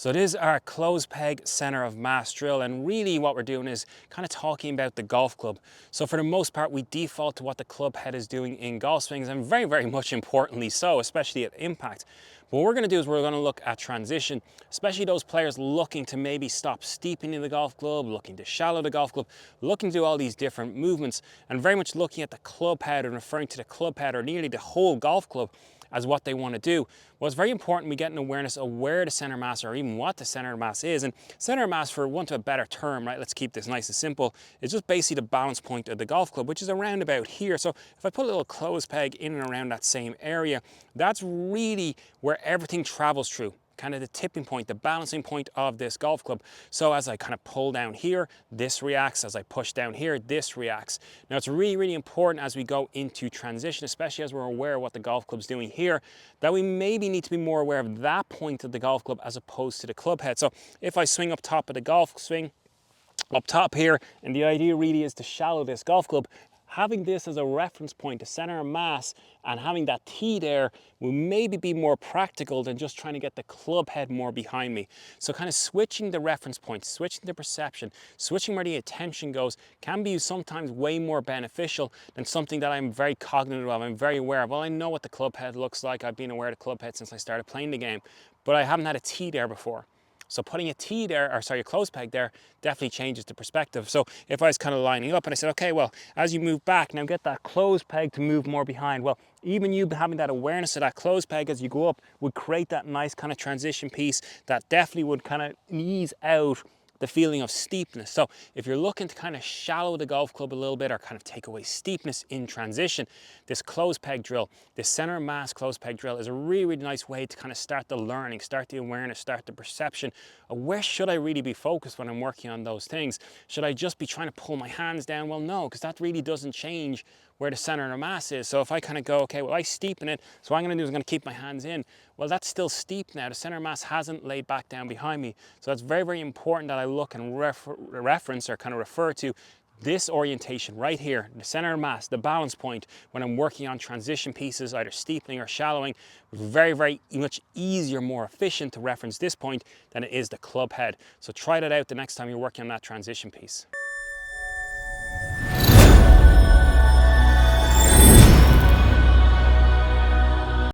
So it is our closed peg center of mass drill, and really what we're doing is kind of talking about the golf club. So for the most part, we default to what the club head is doing in golf swings, and very much importantly so, especially at impact. But what we're going to do is we're going to look at transition, especially those players looking to maybe stop steepening the golf club, looking to shallow the golf club, looking to do all these different movements, and very much looking at the club head and referring to the club head or nearly the whole golf club as what they want to do. Well, it's very important we get an awareness of where the center mass or even what the center mass is. And center mass, for want of a better term, right, let's keep this nice and simple, is just basically the balance point of the golf club, which is around about here. So if I put a little closed peg in and around that same area, that's really where everything travels through. Kind of the tipping point, the balancing point of this golf club. So as I kind of pull down here, this reacts. As I push down here, this reacts. Now it's really important as we go into transition, especially as we're aware of what the golf club's doing here, that we maybe need to be more aware of that point of the golf club as opposed to the club head. So if I swing up top of the golf swing, up top here, and the idea really is to shallow this golf club, having this as a reference point, a center of mass, and having that tee there will maybe be more practical than just trying to get the club head more behind me. So kind of switching the reference point, switching the perception, switching where the attention goes can be sometimes way more beneficial than something that I'm very cognitive of, I'm very aware of. Well, I know what the club head looks like. I've been aware of the club head since I started playing the game, but I haven't had a tee there before. So putting a tee there, or sorry, a closed peg there, definitely changes the perspective. So if I was kind of lining up and I said, okay, well, as you move back, now get that closed peg to move more behind. Well, even you having that awareness of that closed peg as you go up would create that nice kind of transition piece that definitely would kind of ease out the feeling of steepness. So if you're looking to kind of shallow the golf club a little bit or kind of take away steepness in transition, this closed peg drill, this center mass closed peg drill is a really nice way to kind of start the learning, start the awareness, start the perception of where should I really be focused when I'm working on those things. Should I just be trying to pull my hands down? Well, no, because that really doesn't change where the center of the mass is. So if I kind of go, okay, well, I steepen it, so what I'm going to do is I'm going to keep my hands in. Well, that's still steep now. The center of mass hasn't laid back down behind me. So it's very important that I look and reference or kind of refer to this orientation right here, the center of mass, the balance point, when I'm working on transition pieces, either steepening or shallowing. Very much easier, more efficient to reference this point than it is the club head. So try that out the next time you're working on that transition piece.